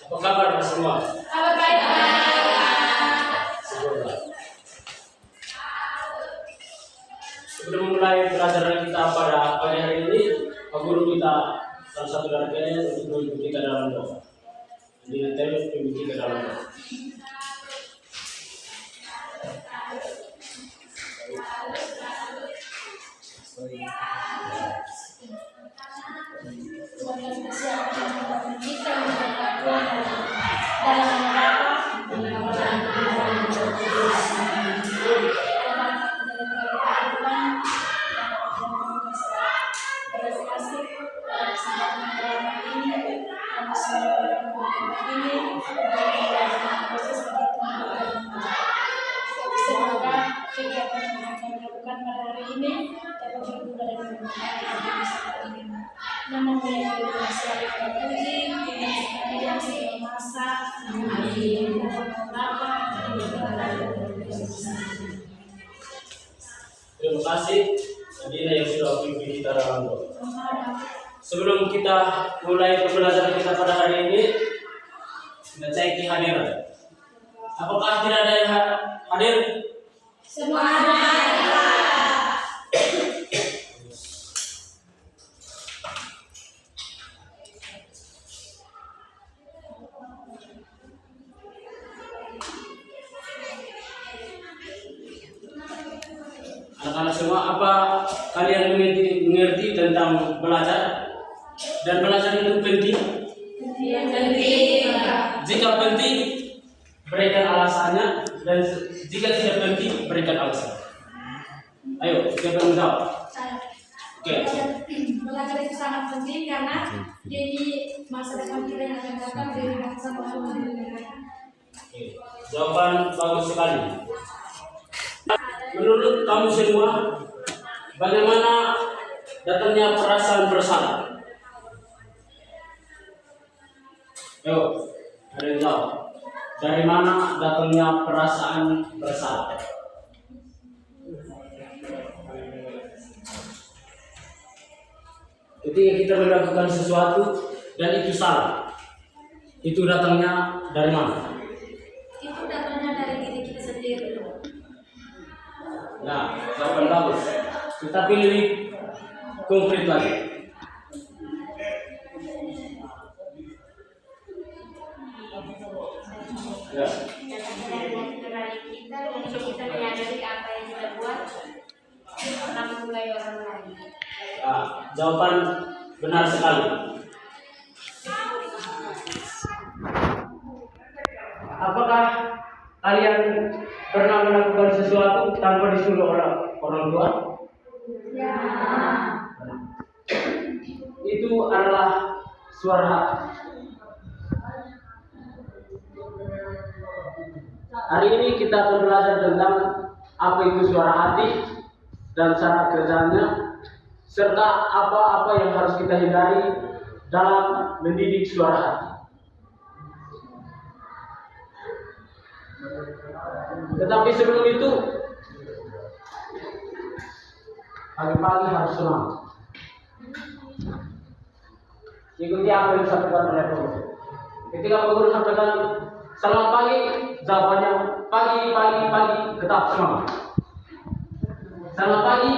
Apa kabar semua? Kabar baik, Syukurlah. Sebelum mulai pelajaran kita pada pagi hari ini, Pak Guru kita salah satu dari kalian untuk memimpin kita dalam doa. Jadi nanti memimpin kita dalam doa. Semoga kegiatan yang akan dilakukan pada hari ini dapat berguna dan bermanfaat. Nama yang selalu terpuji, yang segala masa. Amin. Terima kasih Adina yang sudah memimpin kita dalam doa. Sebelum kita mulai pembelajaran kita pada hari ini, kita cek kehadiran. Apakah tidak ada yang hadir? Semua ada. Anak-anak semua, apa kalian mengerti tentang belajar? Dan belajar itu penting? Jika penting, berikan alasannya, dan jika tidak penting, berikan alasan. Ayo, siapa yang menjawab? Oke. Belajar itu sangat penting karena jadi masa depan kita yang akan datang dari bangsa maupun dari negara. Oke. Jawaban bagus sekali. Menurut kamu semua, bagaimana datangnya perasaan bersalah? Ayo, ada yang jawab. Dari mana datangnya perasaan bersalah? Ketika kita melakukan sesuatu dan itu salah, itu datangnya dari mana? Itu datangnya dari diri kita sendiri. Nah, jawaban bagus. Tetapi lebih konkret lagi. Ya. Kita menyadari apa yang kita buat pernah memulai orang lain. Nah, jawaban benar sekali. Apakah kalian pernah melakukan sesuatu tanpa disuruh orang tua? Ya. Itu adalah suara hati. Hari ini kita akan belajar tentang apa itu suara hati dan cara kerjanya, serta apa-apa yang harus kita hindari dalam mendidik suara hati. Tetapi sebelum itu, pagi-pagi harus senang. Ikuti apa yang disampaikan oleh Pak Guru. Ketika Pak Guru sampaikan selamat pagi, jawabannya pagi, tetap semangat. Selamat pagi,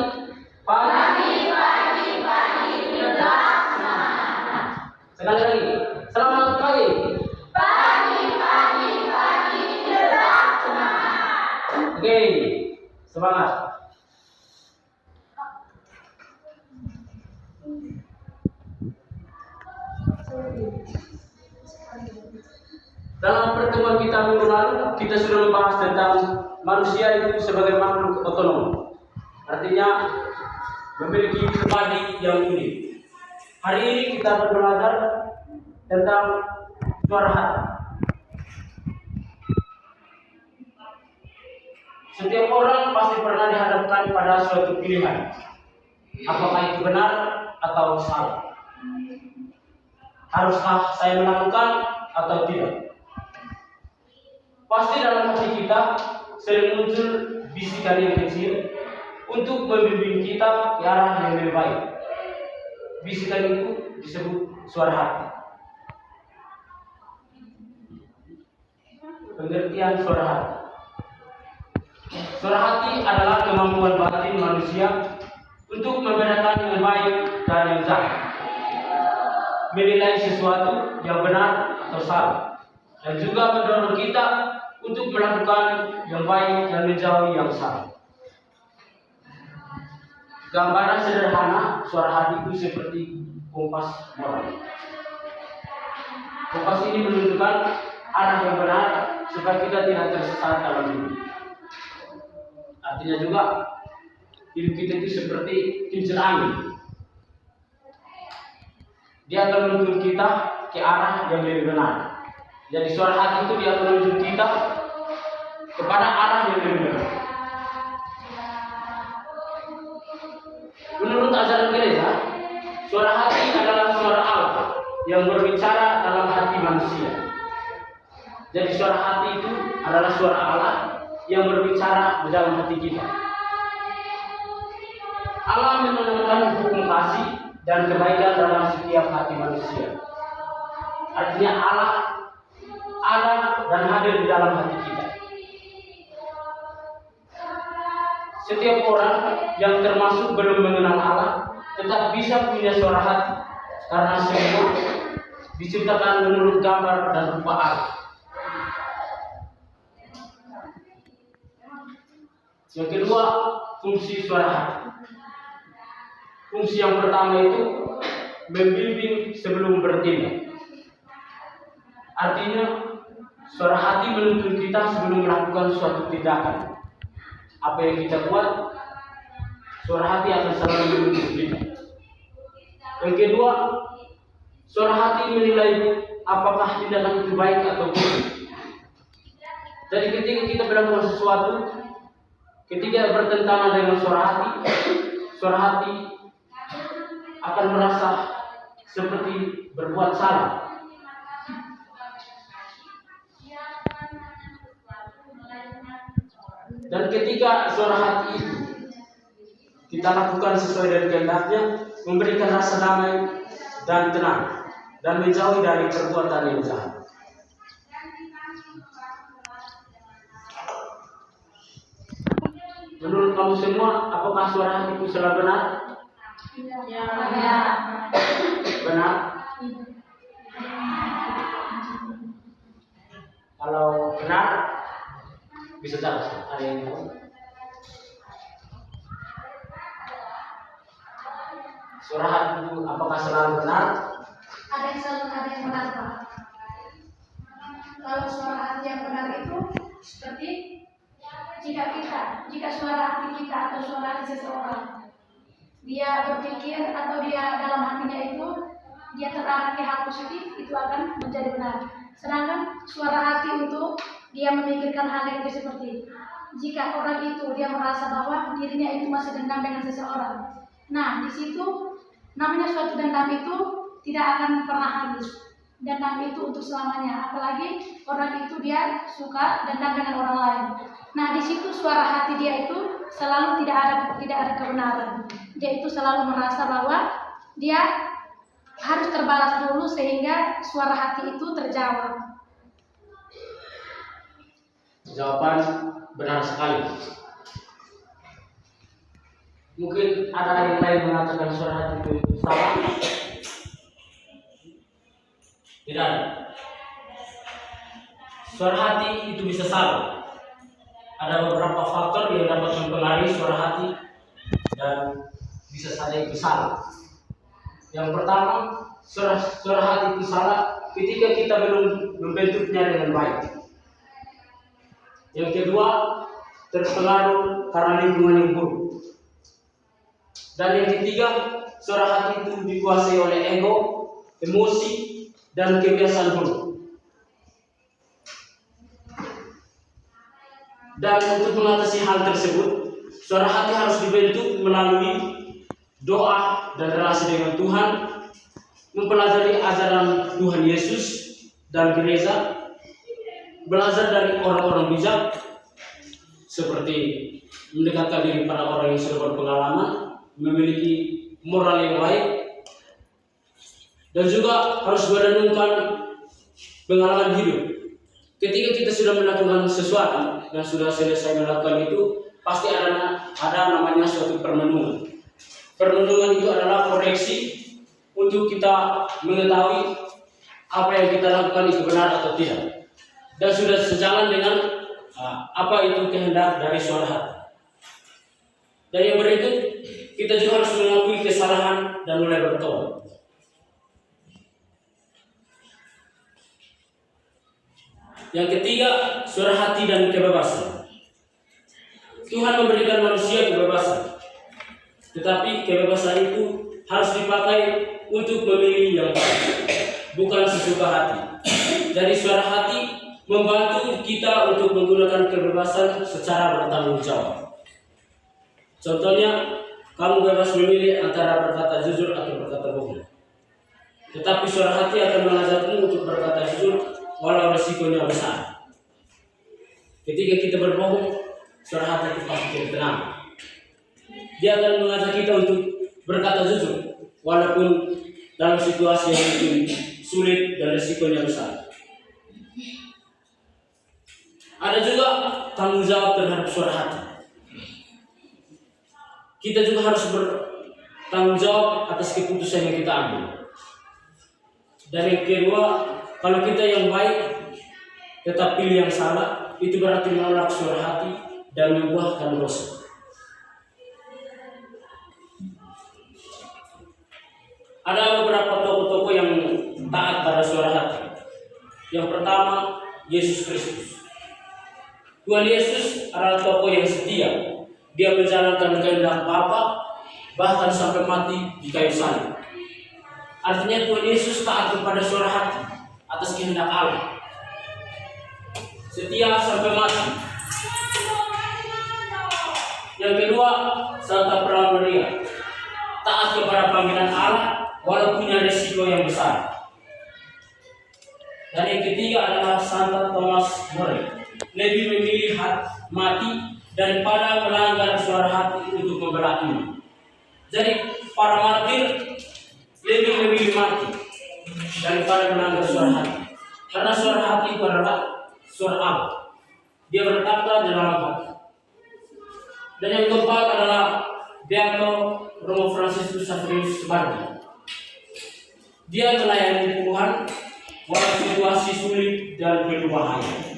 tetap semangat. Sekali lagi, selamat pagi. Tetap semangat. Oke, semangat. Dalam pertemuan kita minggu lalu, kita sudah membahas tentang manusia itu sebagai makhluk otonom. Artinya memiliki pribadi yang unik. Hari ini kita akan belajar tentang suara hati. Setiap orang pasti pernah dihadapkan pada suatu pilihan. Apakah itu benar atau salah? Haruskah saya melakukan atau tidak? Pasti dalam hati kita sering muncul bisikan yang kecil untuk membimbing kita ke arah yang lebih baik. Bisikan itu disebut suara hati. pengertian suara hati. Suara hati adalah kemampuan batin manusia untuk membedakan yang baik dan yang jahat, menilai sesuatu yang benar atau salah, dan juga mendorong kita untuk melakukan yang baik dan menjauhi yang salah. Gambaran sederhana suara hati itu seperti kompas moral. Kompas ini menunjukkan arah yang benar supaya kita tidak tersesat dalam hidup. Artinya juga hidup kita itu seperti kincir angin. Dia akan menuntun kita ke arah yang lebih benar. Jadi suara hati itu dia akan menuntun kita kepada arah yang lebih benar. Menurut ajaran gereja, suara hati adalah suara Allah yang berbicara dalam hati manusia. Jadi suara hati itu adalah suara Allah yang berbicara di dalam hati kita. Allah menanamkan hukum kasih dan kebaikan dalam setiap hati manusia. Artinya Allah ada dan hadir di dalam hati kita. Setiap orang yang termasuk belum mengenal Allah tetap bisa punya suara hati, karena semua diciptakan menurut gambar dan rupa Allah. Yang kedua, fungsi suara hati. Fungsi yang pertama itu membimbing sebelum bertindak. Artinya suara hati menuntun kita sebelum melakukan suatu tindakan. Apa yang kita buat, suara hati akan selalu menuntun kita. Yang kedua, suara hati menilai apakah tindakan itu baik atau buruk. Jadi ketika kita melakukan sesuatu, ketika bertentangan dengan suara hati akan merasa seperti berbuat salah. Dan ketika suara hati itu kita lakukan sesuai dengan kehendaknya, memberikan rasa damai dan tenang, dan menjauhi dari perbuatan yang jahat. Menurut kamu semua, apakah suara hati itu selalu benar? Ya. Benar? Kalau benar, bisa jelas. Ada yang tahu? Suara hati itu apakah selalu benar? Ada yang benar, Pak. Kalau suara hati yang benar itu seperti jika suara hati kita atau suara hati seseorang dia berpikir atau dia dalam hatinya itu dia terarah ke hal positif, itu akan menjadi benar. Sedangkan suara hati untuk dia memikirkan hal negatif seperti jika orang itu dia merasa bahwa dirinya itu masih dendam dengan seseorang. Nah, di situ namanya suatu dendam itu tidak akan pernah habis. Dendam itu untuk selamanya. Apalagi orang itu dia suka dendam dengan orang lain. Nah, di situ suara hati dia itu selalu tidak ada kebenaran. Dia itu selalu merasa bahwa dia harus terbalas dulu sehingga suara hati itu terjawab. Jawaban benar sekali. Mungkin ada yang lain mengatakan suara hati itu salah. Tidak ada. Suara hati itu bisa salah. Ada beberapa faktor yang dapat mempengaruhi suara hati dan bisa saja itu salah. Yang pertama, suara hati itu salah ketika kita belum membentuknya dengan baik. Yang kedua, terpengaruh karena lingkungan yang buruk. Dan yang ketiga, suara hati itu dikuasai oleh ego, emosi, dan kebiasaan buruk. Dan untuk mengatasi hal tersebut, suara hati harus dibentuk melalui doa dan relasi dengan Tuhan, mempelajari ajaran Tuhan Yesus dan gereja, belajar dari orang-orang bijak, seperti mendekatkan diri pada orang yang sudah berpengalaman, memiliki moral yang baik, dan juga harus merenungkan pengalaman hidup Ketika kita sudah melakukan sesuatu dan sudah selesai melakukan itu, pasti ada namanya suatu permenungan. Permenungan itu adalah koreksi untuk kita mengetahui apa yang kita lakukan itu benar atau tidak, dan sudah sejalan dengan apa itu kehendak dari suara hati. Dan yang berikut, kita juga harus mengakui kesalahan dan mulai bertobat. Yang ketiga, suara hati dan kebebasan. Tuhan memberikan manusia kebebasan, tetapi kebebasan itu harus dipakai untuk memilih yang baik, bukan sesuka hati. Jadi suara hati membantu kita untuk menggunakan kebebasan secara bertanggung jawab. Contohnya, kamu bebas memilih antara berkata jujur atau berkata bohong. Tetapi suara hati akan mengajarmu untuk berkata jujur walau resikonya besar. Ketika kita berbohong, suara hati itu pasti tidak tenang. Dia akan mengajak kita untuk berkata jujur walaupun dalam situasi yang mungkin sulit dan resikonya besar. Ada juga tanggung jawab terhadap suara hati. Kita juga harus bertanggung jawab atas keputusan yang kita ambil. Dan yang kedua, kalau kita yang baik tetap pilih yang salah, itu berarti menolak suara hati dan membuahkan dosa. Ada beberapa tokoh-tokoh yang taat pada suara hati. Yang pertama, Yesus Kristus. Tuhan Yesus adalah tokoh yang setia. Dia menjalankan kehendak Bapa bahkan sampai mati di kayu salib. Artinya Tuhan Yesus taat kepada suara hati atas kehendak Allah. Setia sampai mati. Yang kedua, Santa Perawan Maria. Taat kepada panggilan Allah walaupun punya risiko yang besar. Dan yang ketiga adalah Santa Thomas More. Lebih memilih mati daripada melanggar suara hati untuk membela iman. Jadi para martir lebih memilih mati daripada melanggar suara hati. Karena suara hati itu adalah suara Allah. Dia berkata dalam hati. Dan yang keempat adalah Beato Romo Franciscus Xaverius Subardi. Dia melayani Tuhan walau situasi sulit dan penuh bahaya.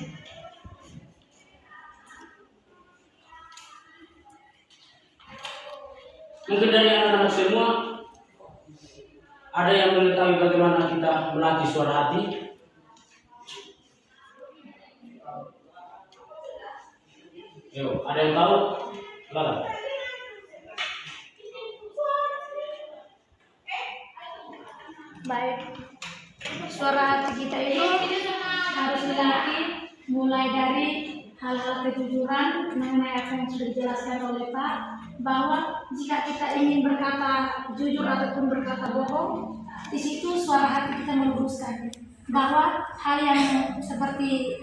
Mungkin dari anak-anak semua ada yang mengetahui bagaimana kita melatih suara hati. Yo, ada yang tahu? Silakan. Baik, suara hati kita itu harus dilatih mulai dari hal-hal kejujuran mengenai apa yang sudah dijelaskan oleh Pak, bahwa jika kita ingin berkata jujur ataupun berkata bohong, di situ suara hati kita meluruskan bahwa hal yang seperti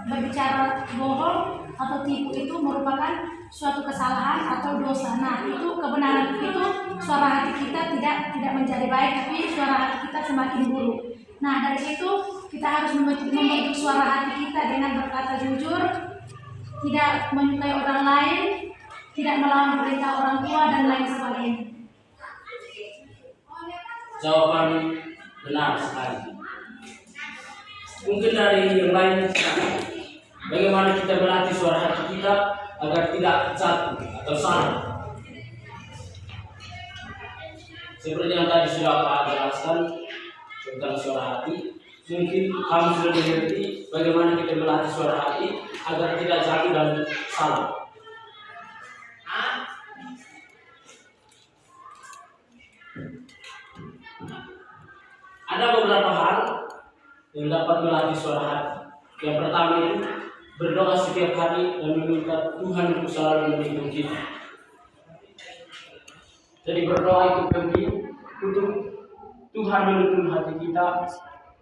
berbicara bohong atau tipu itu merupakan suatu kesalahan atau dosa. Nah, itu kebenaran itu suara hati kita tidak menjadi baik, tapi suara hati kita semakin buruk. Nah, dari situ kita harus membentuk suara hati kita dengan berkata jujur, tidak menyukai orang lain, tidak melawan perintah orang tua dan lain sebagainya. Jawaban benar sekali. Mungkin dari yang lain, bagaimana kita melatih suara hati kita agar tidak jatuh atau salah. Seperti yang tadi sudah Pak jelaskan tentang suara hati, mungkin kamu sudah mengerti bagaimana kita melatih suara hati agar tidak jatuh dan salah. Ada beberapa hal yang dapat melatih suara hati. Yang pertama itu berdoa setiap hari dan meminta Tuhan untuk selalu mendukung kita. Jadi berdoa itu penting untuk Tuhan menuntun hati kita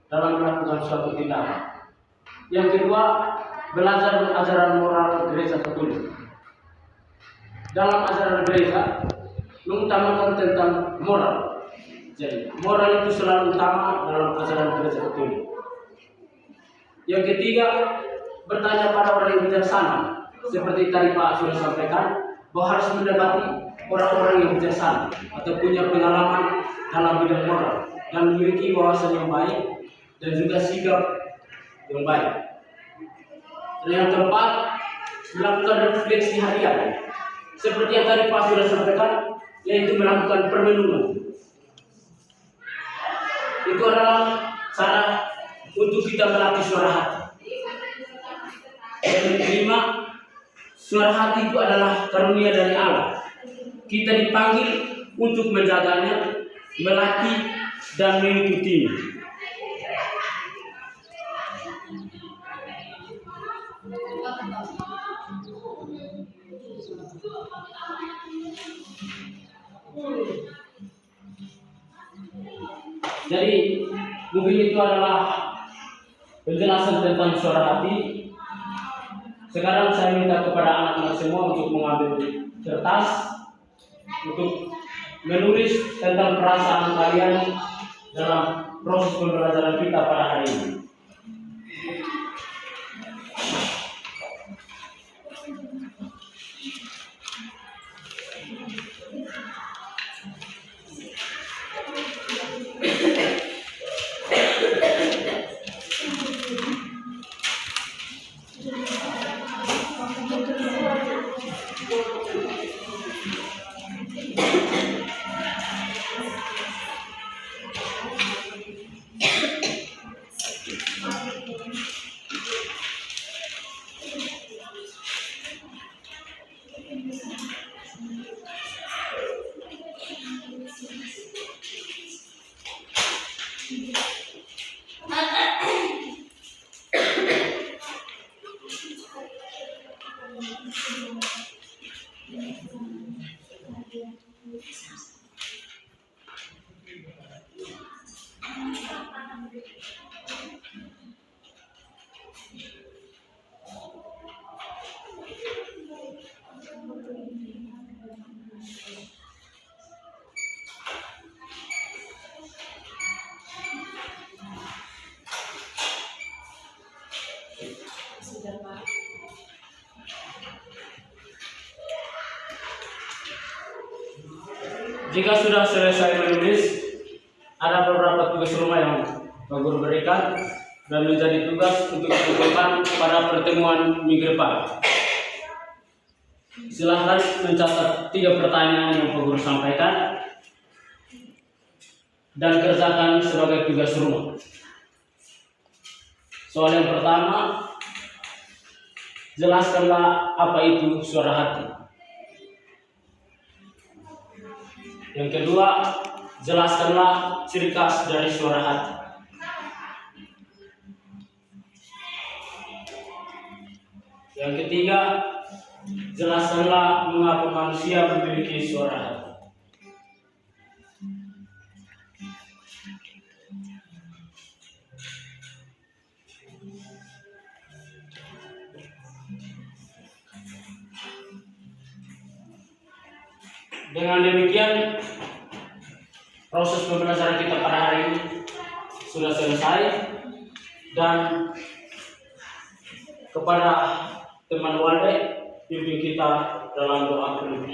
dalam melakukan suatu tindakan. Yang kedua, belajar ajaran moral gereja Katolik. Dalam ajaran gereja mengutamakan tentang moral. Jadi moral itu selalu utama dalam ajaran gereja Katolik. Yang ketiga, bertanya pada orang yang bijaksana. Seperti tadi Pak sudah sampaikan, bahwa harus mendapati orang-orang yang bijaksana atau punya pengalaman dalam bidang moral dan memiliki wawasan yang baik dan juga sikap yang baik. Dan yang keempat, melakukan refleksi harian. Seperti yang tadi Pak sudah sampaikan, yaitu melakukan permenungan. Itu adalah cara untuk kita melatih suara hati. Dan yang kelima, suara hati itu adalah karunia dari Allah. Kita dipanggil untuk menjaganya, melatih, dan mengikutinya. Jadi mungkin itu adalah penjelasan tentang suara hati. Sekarang saya minta kepada anak-anak semua untuk mengambil kertas untuk menulis tentang perasaan kalian dalam proses pembelajaran kita pada hari ini. Jika sudah selesai menulis, ada beberapa tugas rumah yang Pak Guru berikan dan menjadi tugas untuk dilakukan pada pertemuan minggu depan. Silahkan mencatat 3 pertanyaan yang Pak Guru sampaikan dan kerjakan sebagai tugas rumah. Soal yang pertama, jelaskanlah apa itu suara hati. Yang kedua, jelaskanlah ciri khas dari suara hati. Yang ketiga, jelaskanlah mengapa manusia memiliki suara hati. Dengan demikian, proses pembelajaran kita pada hari ini sudah selesai, dan kepada teman Walde, pimpin kita dalam doa penutup.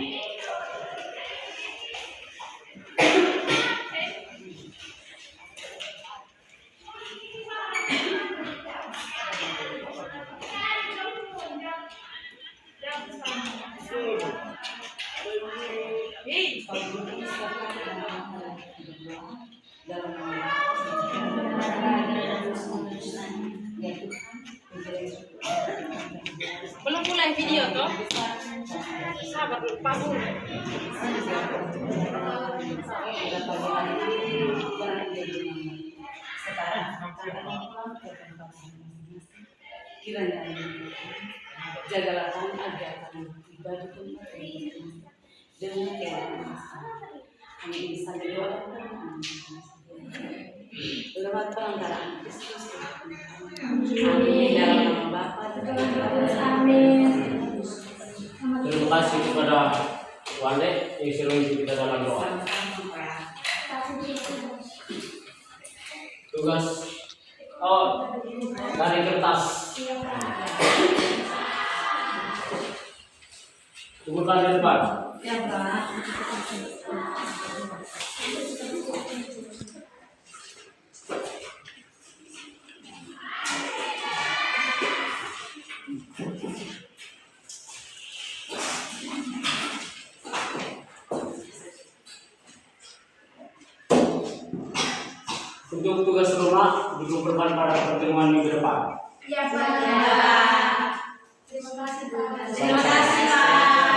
Belum mulai video toh? Sabar dulu, Pak Guru. Kiranya jagalah kami agar kami ibadah tempat ini dengan keyakinan kami bisa berdoa lewat perantara Kristus. Amin. Dalam nama Bapa dan Amin. Terima kasih kepada Walde yang selalu kita dalam doa. Tugas Oh, dari kertas. Iya, Pak. Sebutkan di depan. Ya, Pak. Untuk tugas rumah dikumpulkan pada pertemuan minggu depan. Iya, Pak. Ya. Terima kasih, Pak. Terima kasih, Pak.